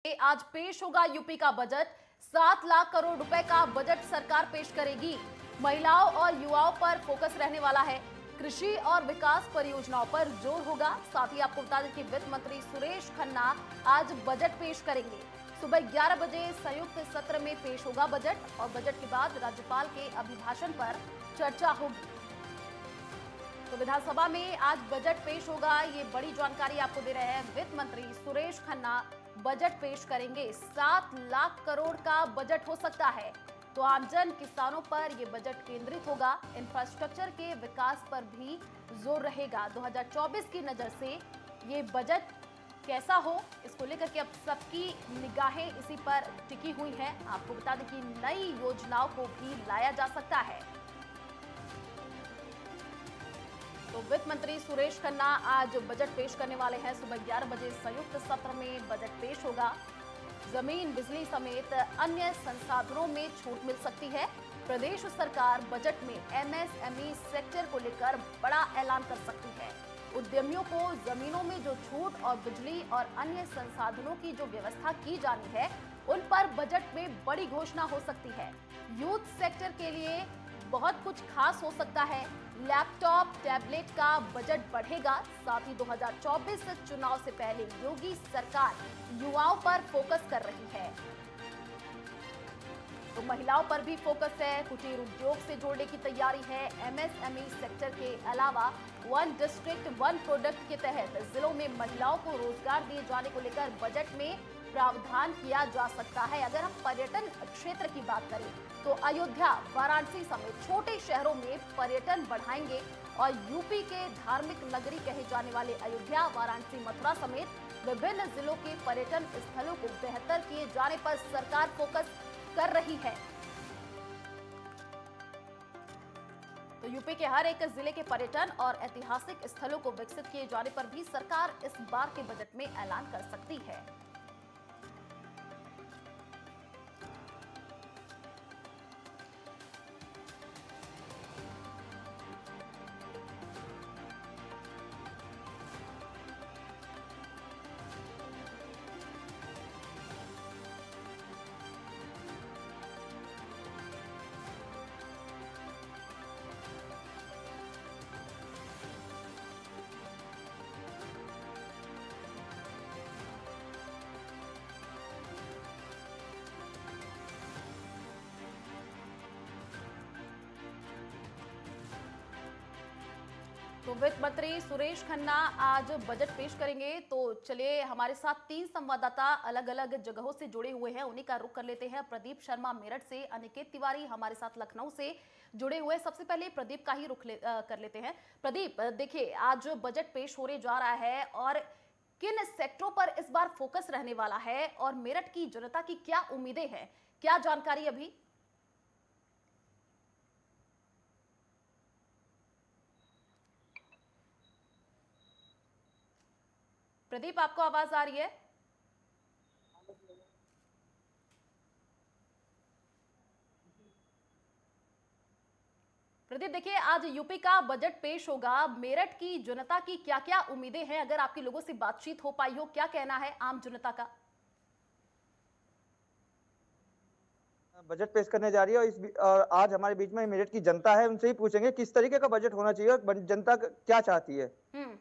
आज पेश होगा यूपी का बजट। 7 लाख करोड़ रुपए का बजट सरकार पेश करेगी। महिलाओं और युवाओं पर फोकस रहने वाला है। कृषि और विकास परियोजनाओं पर जोर होगा। साथ ही आपको बता दें कि वित्त मंत्री सुरेश खन्ना आज बजट पेश करेंगे। सुबह 11 बजे संयुक्त सत्र में पेश होगा बजट और बजट के बाद राज्यपाल के अभिभाषण पर चर्चा होगी। तो विधानसभा में आज बजट पेश होगा, ये बड़ी जानकारी आपको दे रहे हैं वित्त मंत्री सुरेश खन्ना। बजट पेश करेंगे। 7 लाख करोड़ का बजट हो सकता है। तो आमजन किसानों पर यह बजट केंद्रित होगा। इंफ्रास्ट्रक्चर के विकास पर भी जोर रहेगा। 2024 की नजर से ये बजट कैसा हो, इसको लेकर के अब सबकी निगाहें इसी पर टिकी हुई हैं। आपको बता दें कि नई योजनाओं को भी लाया जा सकता है। तो वित्त मंत्री सुरेश खन्ना आज बजट पेश करने वाले हैं। सुबह 11 बजे संयुक्त सत्र में बजट पेश होगा। जमीन, बिजली समेत अन्य संसाधनों में छूट मिल सकती है। प्रदेश सरकार बजट में एमएसएमई सेक्टर को लेकर बड़ा ऐलान कर सकती है। उद्यमियों को जमीनों में जो छूट और बिजली और अन्य संसाधनों की जो व्यवस्था की जानी है, उन पर बजट में बड़ी घोषणा हो सकती है। यूथ सेक्टर के लिए बहुत कुछ खास हो सकता है। लैपटॉप, टैबलेट का बजट बढ़ेगा। साथ ही 2024 चुनाव से पहले योगी सरकार युवाओं पर फोकस कर रही है। तो महिलाओं पर भी फोकस है। कुटीर उद्योग से जोड़ने की तैयारी है। एमएसएमई सेक्टर के अलावा वन डिस्ट्रिक्ट वन प्रोडक्ट के तहत जिलों में महिलाओं को रोजगार दिए जाने को लेकर बजट में प्रावधान किया जा सकता है। अगर हम पर्यटन क्षेत्र की बात करें तो अयोध्या, वाराणसी समेत छोटे शहरों में पर्यटन बढ़ाएंगे और यूपी के धार्मिक नगरी कहे जाने वाले अयोध्या, वाराणसी, मथुरा समेत विभिन्न जिलों के पर्यटन स्थलों को बेहतर किए जाने पर सरकार फोकस कर रही है। तो यूपी के हर एक जिले के पर्यटन और ऐतिहासिक स्थलों को विकसित किए जाने पर भी सरकार इस बार के बजट में ऐलान कर सकती है। तो वित्त मंत्री सुरेश खन्ना आज बजट पेश करेंगे। तो चलिए, हमारे साथ 3 संवाददाता अलग अलग जगहों से जुड़े हुए हैं, उन्हीं का रुख कर लेते हैं। प्रदीप शर्मा मेरठ से, अनिकेत तिवारी हमारे साथ लखनऊ से जुड़े हुए। सबसे पहले प्रदीप का ही कर लेते हैं। प्रदीप, देखिए आज बजट पेश होने जा रहा है और किन सेक्टरों पर इस बार फोकस रहने वाला है और मेरठ की जनता की क्या उम्मीदें हैं, क्या जानकारी अभी? प्रदीप, आपको आवाज आ रही है? प्रदीप, देखिए आज यूपी का बजट पेश होगा। मेरठ की जनता की क्या क्या उम्मीदें हैं, अगर आपकी लोगों से बातचीत हो पाई हो, क्या कहना है आम जनता का? बजट पेश करने जा रही है और आज हमारे बीच में मेरठ की जनता है, उनसे ही पूछेंगे किस तरीके का बजट होना चाहिए और जनता क्या चाहती है। हम्म।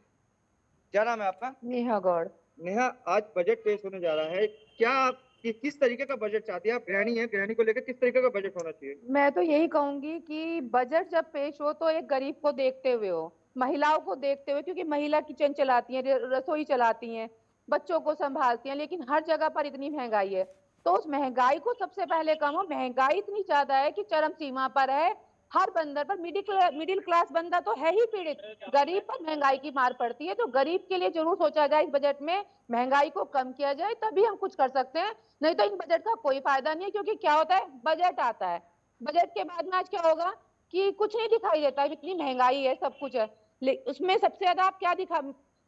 क्या नाम है आपका? नेहा गौड़। नेहा, आज बजट पेश होने जा रहा है, क्या आप किस तरीके का बजट चाहती है? आप गृहिणी हैं, गृहिणी को लेकर किस तरीके का बजट होना चाहिए? मैं तो यही कहूंगी कि बजट जब पेश हो तो एक गरीब को देखते हुए हो, महिलाओं को देखते हुए, क्योंकि महिला किचन चलाती हैं, रसोई चलाती हैं, बच्चों को संभालती हैं, लेकिन हर जगह पर इतनी महंगाई है। तो उस महंगाई को सबसे पहले कम हो। महंगाई इतनी ज्यादा है कि चरम सीमा पर है। हर बंदर पर, मिडिल क्लास बंदा तो है ही पीड़ित, गरीब पर महंगाई की मार पड़ती है। तो गरीब के लिए जरूर सोचा जाए इस बजट में, महंगाई को कम किया जाए, तभी हम कुछ कर सकते हैं। नहीं तो इन बजट का कोई फायदा नहीं है, क्योंकि क्या होता है, बजट आता है, बजट के बाद में आज क्या होगा कि कुछ नहीं दिखाई देता है। इतनी महंगाई है, सब कुछ है, उसमें सबसे ज्यादा आप क्या दिखा,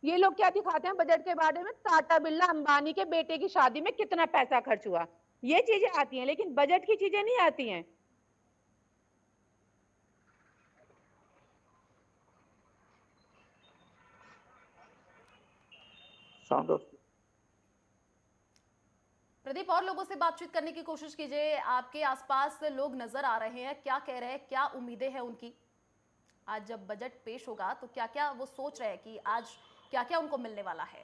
ये लोग क्या दिखाते हैं बजट के बारे में, टाटा बिरला अंबानी के बेटे की शादी में कितना पैसा खर्च हुआ, ये चीजें आती हैं, लेकिन बजट की चीजें नहीं आती हैं। Sound of. प्रदीप, और लोगों से बातचीत करने की कोशिश कीजिए। आपके आसपास लोग नजर आ रहे हैं, क्या कह रहे हैं, क्या उम्मीदें हैं उनकी? आज जब बजट पेश होगा तो क्या क्या वो सोच रहे हैं कि आज क्या क्या उनको मिलने वाला है?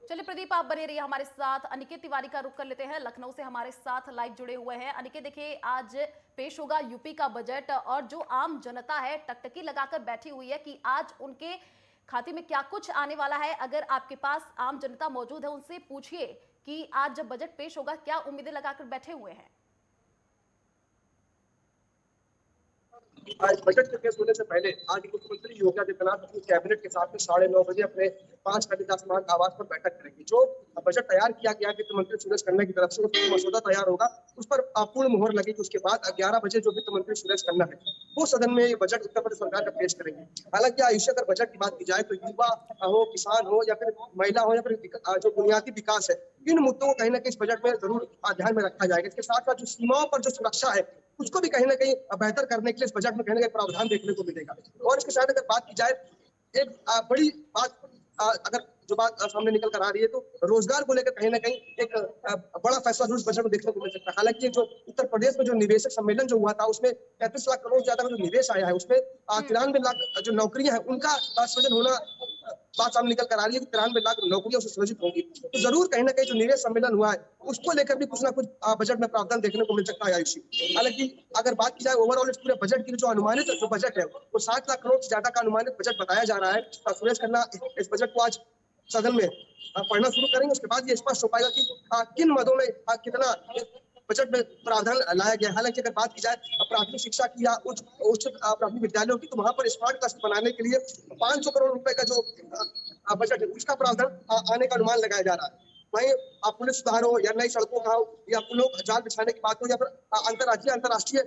चलिए प्रदीप, आप बने रहिए हमारे साथ। अनिकेत तिवारी का रुख कर लेते हैं, लखनऊ से हमारे साथ लाइव जुड़े हुए हैं। अनिकेत, देखिए आज पेश होगा यूपी का बजट और जो आम जनता है टकटकी लगाकर बैठी हुई है कि आज उनके खाते में क्या कुछ आने वाला है। अगर आपके पास आम जनता मौजूद है, उनसे पूछिए कि आज जब बजट पेश होगा क्या उम्मीदें लगाकर बैठे हुए हैं। आज बजट के पेश होने से पहले आज मुख्यमंत्री योगी आदित्यनाथ अपनी कैबिनेट के साथ में 9:30 बजे अपने 5 खंड स्मारक आवास पर बैठक करेंगे। जो बजट तैयार किया गया वित्त मंत्री सुरेश खन्ना की तरफ से उसका मसौदा तैयार होगा, उस पर पूर्ण मुहर लगेगी। उसके बाद 11 बजे जो वित्त मंत्री सुरेश खन्ना है वो सदन में ये बजट उत्तर प्रदेश सरकार का पेश करेंगे। हालांकि आयुष्य अगर बजट की बात की जाए तो युवा हो, किसान हो या फिर महिला हो या फिर जो बुनियादी विकास है, इन मुद्दों को कहीं ना कहीं इस बजट में जरूर ध्यान में रखा जाएगा। इसके साथ साथ जो सीमाओं पर जो सुरक्षा है उसको भी कहीं ना कहीं बेहतर करने के लिए इस बजट में कहीं ना कहीं प्रावधान देखने को मिलेगा। और इसके साथ अगर बात की जाए एक बड़ी बात अगर जो बात सामने निकल कर आ रही है तो रोजगार को लेकर कहीं ना कहीं एक बड़ा फैसला जरूर बजट में देखने को मिल सकता है। हालांकि जो उत्तर प्रदेश में जो निवेशक सम्मेलन जो हुआ था उसमें 35 लाख करोड़ ज्यादा का जो निवेश आया है उसमें 93 लाख जो नौकरियां हैं उनका सृजन होना बात सामने निकल कर आ रही है कि 93 लाख नौकरियां उससे सृजित होंगी। तो जरूर कहीं ना कहीं जो निवेश सम्मेलन हुआ है उसको लेकर भी कुछ ना कुछ बजट में प्रावधान देखने को मिल सकता है आयुषी। हालांकि अगर बात की जाए ओवरऑल इस पूरे बजट की जो अनुमानित जो बजट है वो 60 लाख करोड़ से ज्यादा का अनुमानित बजट बताया जा रहा है। सुरेश खन्ना इस बजट को आज सदन में पढ़ना शुरू करेंगे। उसके बाद ये स्पष्ट हो पाएगा कि किन मदों में कितना बजट में प्रावधान लाया गया। हालांकि अगर बात की जाए प्राथमिक शिक्षा की या उच्च प्राथमिक विद्यालयों की तो वहां पर स्मार्ट क्लास बनाने के लिए 500 करोड़ रुपए का जो बजट है उसका प्रावधान आने का अनुमान लगाया जा रहा है। वहीं पुलिस सुधार हो या नई सड़कों का हो या पुलों जाल बिछाने की बात हो या फिर अंतर्राज्यीय अंतर्राष्ट्रीय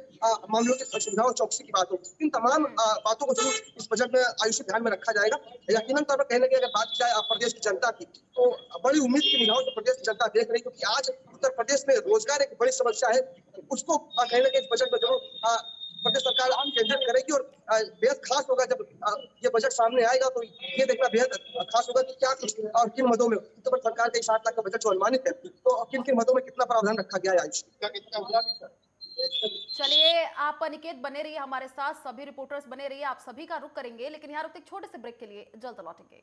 मामलों की सुविधाओं चौकसी की बात हो, इन तमाम बातों को जरूर इस बजट में आयुष ध्यान में रखा जाएगा। यकीनन तौर पर कहीं ना कहीं अगर बात की जाए प्रदेश की जनता की तो बड़ी उम्मीद की निगाहों से प्रदेश की जनता देख रही है, क्योंकि आज उत्तर प्रदेश में रोजगार एक बड़ी समस्या है। उसको कहीं ना कहीं इस बजट में जरूर प्रदेश सरकार केंद्रित करेगी और बेहद खास होगा जब ये बजट सामने आएगा तो ये देखना बेहद खास होगा कि क्या कुछ और किन मदों में उत्तर प्रदेश सरकार के 60 लाख का बजट जो अनुमानित है तो किन किन मदों में कितना प्रावधान रखा गया है आयुष। चलिए आप अनिकेत बने रहिए हमारे साथ, सभी रिपोर्टर्स बने रहिए, आप सभी का रुख करेंगे, लेकिन यहाँ रुकते एक छोटे से ब्रेक के लिए, जल्द लौटेंगे।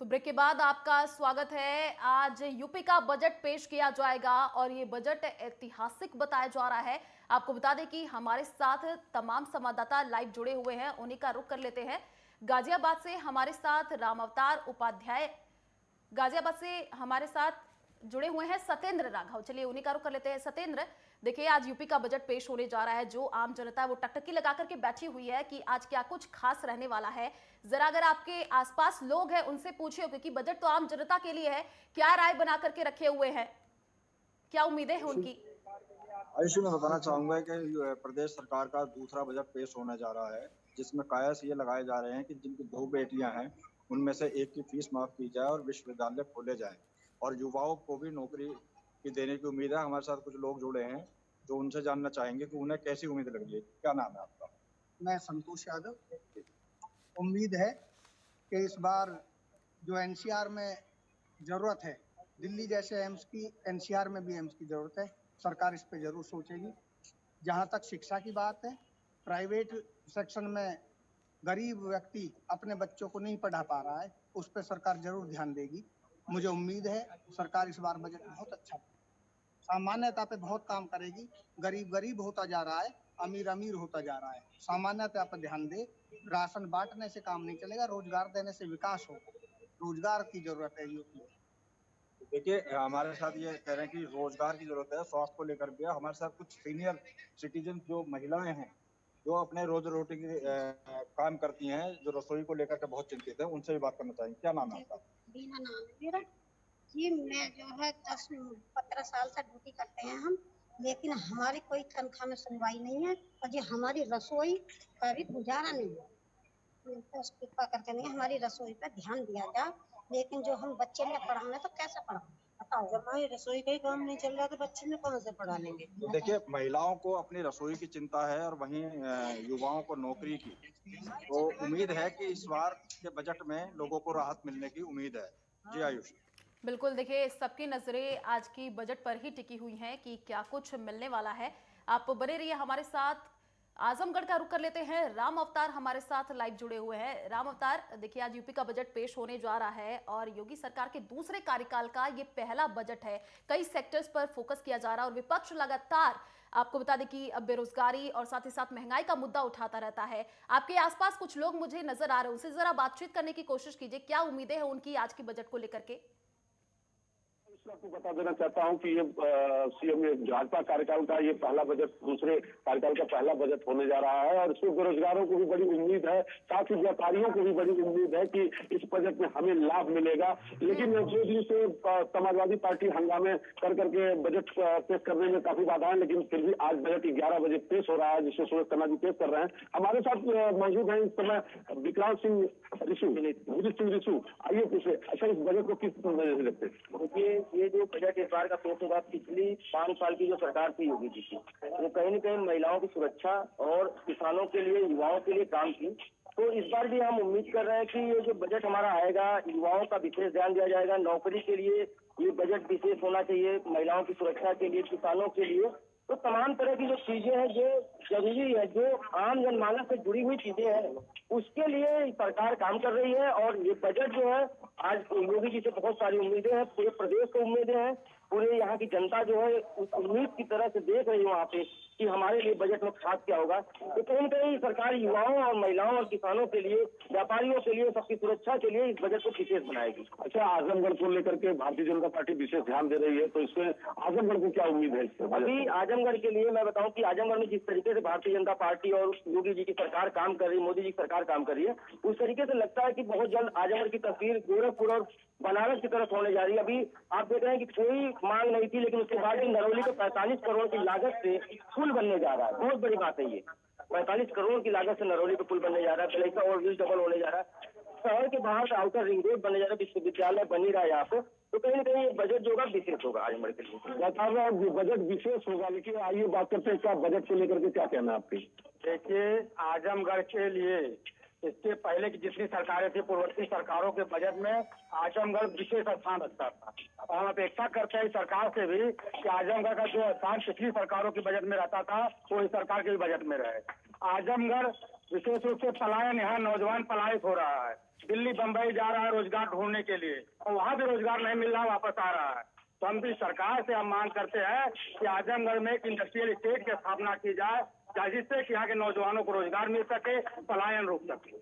तो ब्रेक के बाद आपका स्वागत है। आज यूपी का बजट पेश किया जाएगा और ये बजट ऐतिहासिक बताया जा रहा है। आपको बता दें कि हमारे साथ तमाम संवाददाता लाइव जुड़े हुए हैं, उन्हीं का रुख कर लेते हैं। गाजियाबाद से हमारे साथ राम अवतार उपाध्याय गाजियाबाद से हमारे साथ जुड़े हुए हैं सत्येंद्र राघव, चलिए उन्हीं का रुख कर लेते हैं। सत्येंद्र, देखिए आज यूपी का बजट पेश होने जा रहा है। जो आम जनता है वो टकटकी लगा करके बैठी हुई है कि आज क्या कुछ खास रहने वाला है। जरा अगर आपके आसपास लोग हैं उनसे पूछिए, क्योंकि बजट तो आम जनता के लिए है, क्या राय बना करके रखे हुए हैं, क्या उम्मीदें हैं उनकी? आयुषी, मैं बताना चाहूंगा कि प्रदेश सरकार का दूसरा बजट पेश होने जा रहा है, जिसमें कायस ये लगाए जा रहे हैं कि जिनकी 2 बेटियां हैं उनमें से एक की फीस माफ की जाए और विश्वविद्यालय खोले जाए और युवाओं को भी नौकरी की देने की उम्मीद है। हमारे साथ कुछ लोग जुड़े हैं जो उनसे जानना चाहेंगे कि उन्हें कैसी उम्मीद लग रही है। क्या नाम है आपका? मैं संतोष यादव। उम्मीद है कि इस बार जो एनसीआर में जरूरत है, दिल्ली जैसे एम्स की एनसीआर में भी एम्स की जरूरत है, सरकार इस पे जरूर सोचेगी। जहां तक शिक्षा की बात है, प्राइवेट सेक्शन में गरीब व्यक्ति अपने बच्चों को नहीं पढ़ा पा रहा है, उस पर सरकार जरूर ध्यान देगी। मुझे उम्मीद है सरकार इस बार बजट बहुत अच्छा, सामान्यता पे बहुत काम करेगी। गरीब गरीब होता जा रहा है, अमीर अमीर होता जा रहा है, सामान्यता पर ध्यान दे। राशन बांटने से काम नहीं चलेगा, रोजगार देने से विकास होगा। रोजगार की जरूरत है यूपी में। देखिए, हमारे साथ ये कह रहे हैं कि रोजगार की जरूरत है, स्वास्थ्य को लेकर भी। हमारे साथ कुछ सीनियर सिटीजन जो महिलाएं हैं जो अपने रोज रोटी की काम करती हैं, जो रसोई को लेकर के बहुत चिंतित है, उनसे भी बात करना चाहेंगे। क्या नाम है आपका? बीना नाम है मेरा जी। मैं जो है 10-15 साल से ड्यूटी करते हैं हम, लेकिन हमारी कोई तनख्वाह में सुनवाई नहीं है और जी हमारी रसोई का भी गुजारा नहीं है। बस कृपा करके नहीं हमारी रसोई पे ध्यान दिया जाए, लेकिन जो हम बच्चे में पढ़ाना तो कैसे पढ़ाएं बताओ। जब हमारी रसोई का ही काम नहीं चल रहा तो बच्चे में कहाँ से पढ़ा लेंगे। देखिए, महिलाओं को अपनी रसोई की चिंता है और वहीं युवाओं को नौकरी की। तो उम्मीद है कि इस बार के बजट में लोगों को राहत मिलने की उम्मीद है। जी आयुष। बिल्कुल, देखिए सबकी नजरें आज की बजट पर ही टिकी हुई हैं कि क्या कुछ मिलने वाला है। आप बने रहिए हमारे साथ। आजमगढ़ का रुख कर लेते हैं। राम अवतार हमारे साथ लाइव जुड़े हुए हैं। राम अवतार, देखिए आज यूपी का बजट पेश होने जा रहा है और योगी सरकार के दूसरे कार्यकाल का ये पहला बजट है। कई सेक्टर्स पर फोकस किया जा रहा है और विपक्ष लगातार, आपको बता दें कि अब बेरोजगारी और साथ ही साथ महंगाई का मुद्दा उठाता रहता है। आपके आसपास कुछ लोग मुझे नजर आ रहे हैं, उनसे जरा बातचीत करने की कोशिश कीजिए। क्या उम्मीदें हैं उनकी आज की बजट को लेकर के? आपको बता देना चाहता हूं कि ये सीएम भाजपा कार्यकाल का ये पहला बजट, दूसरे कार्यकाल का पहला बजट होने जा रहा है और इसमें बेरोजगारों को भी बड़ी उम्मीद है, साथ ही व्यापारियों को भी बड़ी उम्मीद है कि इस बजट में हमें लाभ मिलेगा। लेकिन जो दिन से समाजवादी पार्टी हंगामे कर करके बजट पेश करने में काफी बाधा है, लेकिन फिर भी आज बजट 11 बजे पेश हो रहा है, जिसे सूरज खन्ना जी पेश कर रहे हैं। हमारे साथ मौजूद है इस समय विक्रांत सिंह रिशु। आइए पूछे, अच्छा इस बजट को किस नजर से देखते हैं? देखिए, ये जो बजट इस बार का पेश होगा, पिछली 5 साल की जो सरकार थी योगी जी की, वो कहीं न कहीं महिलाओं की सुरक्षा और किसानों के लिए, युवाओं के लिए काम की। तो इस बार भी हम उम्मीद कर रहे हैं कि ये जो बजट हमारा आएगा, युवाओं का विशेष ध्यान दिया जाएगा। नौकरी के लिए ये बजट विशेष होना चाहिए, महिलाओं की सुरक्षा के लिए, किसानों के लिए। तो तमाम तरह की जो चीजें हैं जो जरूरी है, जो आम जनमानस से जुड़ी हुई चीजें हैं, उसके लिए सरकार काम कर रही है। और ये बजट जो है, आज योगी जी से बहुत सारी उम्मीदें हैं, पूरे प्रदेश को उम्मीदें हैं, पूरे यहाँ की जनता जो है उस उम्मीद की तरह से देख रही है वहाँ पे कि हमारे लिए बजट में खास क्या होगा। तो कहीं न कहीं सरकार युवाओं और महिलाओं और किसानों के लिए, व्यापारियों के लिए, सबकी सुरक्षा के लिए इस बजट को विशेष बनाएगी। अच्छा, आजमगढ़ को लेकर के भारतीय जनता पार्टी विशेष ध्यान दे रही है, तो इसमें आजमगढ़ को क्या उम्मीद है? अभी आजमगढ़ के लिए मैं बताऊं कि आजमगढ़ में जिस तरीके से भारतीय जनता पार्टी और योगी जी की सरकार काम कर रही है, मोदी जी की सरकार काम कर रही है, उस तरीके से लगता है कि बहुत जल्द आजमगढ़ की तस्वीर गोरखपुर और बनारस की तरफ होने जा रही है। अभी आप देख रहे हैं कि कोई मांग नहीं थी, लेकिन उसके बाद भी नरौली को 45 करोड़ की लागत से पुल बनने जा रहा है। बहुत बड़ी बात है ये, 45 करोड़ की लागत से नरौली पे पुल बनने जा रहा है, फिर ऐसा ओवरब्रिज डबल होने जा रहा है, शहर के बाहर आउटर रिंग रोड बनने जा रहा है, विश्वविद्यालय बन ही रहा है यहाँ पे। तो कहीं न कहीं बजट जो होगा विशेष होगा आजमगढ़ के लिए। बजट विशेष होगा, लेकिन आइए बात करते हैं क्या बजट को लेकर के क्या कहना है आपकी? देखिए, आजमगढ़ के लिए इसके पहले की जितनी सरकारें थी, पूर्ववर्ती सरकारों के बजट में आजमगढ़ विशेष स्थान रखता था। और हम अपेक्षा करते हैं सरकार से भी कि आजमगढ़ का जो स्थान पिछली सरकारों के बजट में रहता था, वो इस सरकार के भी बजट में रहे। आजमगढ़ विशेष रूप से पलायन, यहाँ नौजवान पलायित हो रहा है, दिल्ली बम्बई जा रहा है रोजगार ढूंढने के लिए, और वहाँ भी रोजगार नहीं मिल रहा, वापस आ रहा है। तो हम भी सरकार से हम मांग करते हैं कि आजमगढ़ में एक इंडस्ट्रियल स्टेट की स्थापना की जाए, जिससे कि यहाँ के नौजवानों को रोजगार मिल सके, पलायन रुक सके।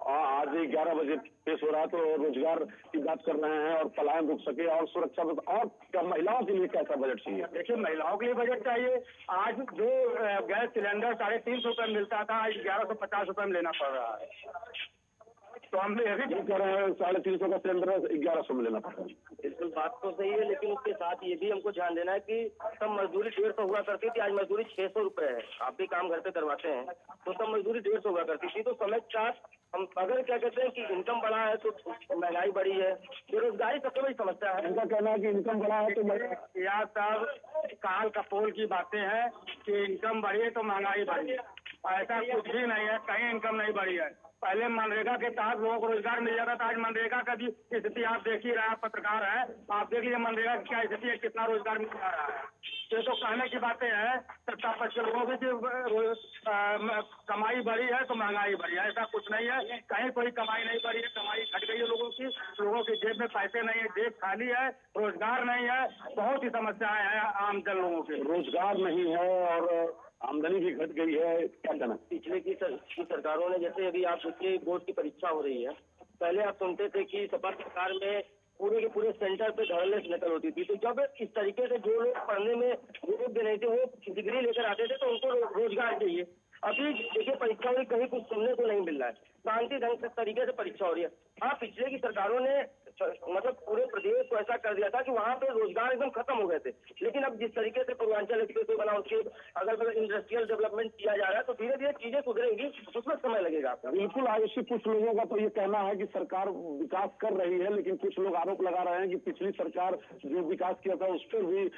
आज 11 बजे पेश हो रहा है, तो रोजगार की बात कर रहे हैं और पलायन रुक सके और सुरक्षा में, और क्या महिलाओं के लिए कैसा बजट चाहिए? देखिए, महिलाओं के लिए बजट चाहिए। आज जो गैस सिलेंडर 350 रुपए मिलता था, आज 1150 रुपए में लेना पड़ रहा है। तो हम ये भी कह रहे हैं 350 का सिलेंडर 1100 में लेना पड़ता है। बिल्कुल बात तो सही है, लेकिन उसके साथ ये भी हमको ध्यान देना है कि तब मजदूरी 150 हुआ करती थी, आज मजदूरी 600 रुपए है। आप भी काम घर पे करवाते हैं, तो तब मजदूरी 150 हुआ करती थी। तो समय के साथ हम अगर क्या कहते हैं कि इनकम बढ़ा है तो महंगाई बढ़ी है, बेरोजगारी सबसे बड़ी समस्या है। इनका कहना है कि इनकम बढ़ा है तो यह सब काल कपोल की बातें हैं कि इनकम बढ़ी है तो महंगाई बढ़ी है। ऐसा कुछ भी नहीं है, कहीं इनकम नहीं बढ़ी है। पहले मनरेगा के तहत लोगों को रोजगार मिल जाता था, आज मनरेगा का भी स्थिति आप देख ही रहे हैं, पत्रकार है, आप देख लीजिए मनरेगा की क्या स्थिति है, कितना रोजगार मिल जा रहा है। ये तो कहने की बातें हैं, सत्ता पक्ष के लोगों की कमाई बढ़ी है तो महंगाई बढ़ी है, ऐसा कुछ नहीं है। कहीं कोई कमाई नहीं बढ़ी है, कमाई घट गई है लोगों की जेब में पैसे नहीं है, जेब खाली है, रोजगार नहीं है, बहुत ही समस्याएं हैं आम जन लोगों के। रोजगार नहीं है और आमदनी भी घट गई है, क्या कहना? पिछले की सरकारों ने, जैसे अभी आप देखिए बोर्ड की परीक्षा हो रही है, पहले आप सुनते थे कि सपा सरकार में पूरे के पूरे सेंटर पे धड़ल्ले से नकल होती थी। तो जब इस तरीके से जो लोग पढ़ने में योग्य नहीं थे, वो डिग्री लेकर आते थे, तो उनको रोजगार चाहिए। अभी देखिए परीक्षा हुई, कहीं कुछ सुनने को नहीं मिल रहा है, शांति ढंग से तरीके से परीक्षा हो रही है। हाँ, पिछले की सरकारों ने मतलब पूरे प्रदेश को ऐसा कर दिया था कि वहाँ पे रोजगार एकदम खत्म हो गए थे। लेकिन अब जिस तरीके से पूर्वांचल एक्सप्रेस वे बना, उसके अगल बगल इंडस्ट्रियल डेवलपमेंट किया जा रहा है, तो धीरे धीरे चीजें सुधरेंगी, उसमें समय लगेगा। बिल्कुल आयुषी, कुछ लोगों का तो ये कहना है कि सरकार विकास कर रही है, लेकिन कुछ लोग आरोप लगा रहे हैं कि पिछली सरकार जो विकास किया था उस पर भी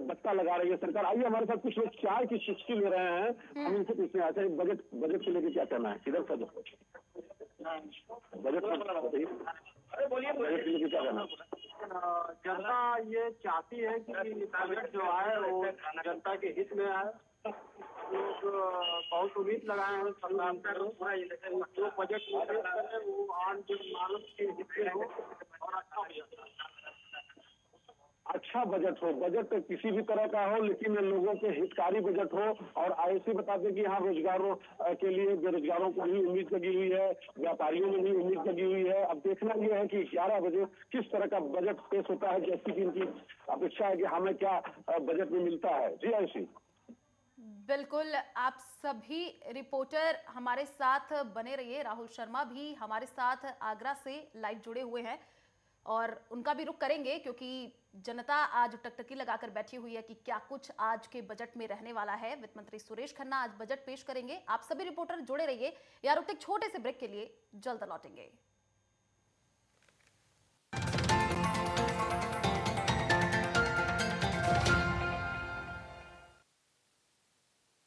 बत्ता लगा रही है सरकार। आइए हमारे साथ कुछ लोग चाय की चुस्की ले रहे हैं, हम इनसे पूछते हैं। अच्छा, बजट को लेकर क्या कहना है? किधर से बजट अरे बोलिए, बजट के लेकर क्या कहना है? जनता ये चाहती है कि बजट जो है वो जनता के हित में आए। लोग बहुत उम्मीद लगाए हैं सरकार पर, जो बजट वो आम जनमानस के हित में हो और अच्छा बजट हो। बजट किसी भी तरह का हो, लेकिन लोगों के हितकारी बजट हो। और आयुषी बताते कि यहाँ रोजगारों के लिए बेरोजगारों को भी उम्मीद लगी हुई है, व्यापारियों में भी उम्मीद लगी हुई है। अब देखना यह है कि 11 बजे किस तरह का बजट पेश होता है, जैसी कि इनकी अपेक्षा है कि हमें क्या बजट में मिलता है। जी आयुषी। बिल्कुल, आप सभी रिपोर्टर हमारे साथ बने रहिए। राहुल शर्मा भी हमारे साथ आगरा से लाइव जुड़े हुए हैं और उनका भी रुख करेंगे, क्योंकि जनता आज टकटकी लगाकर बैठी हुई है कि क्या कुछ आज के बजट में रहने वाला है। वित्त मंत्री सुरेश खन्ना आज बजट पेश करेंगे। आप सभी रिपोर्टर जुड़े रहिए। यार रुकते एक छोटे से ब्रेक के लिए, जल्द लौटेंगे।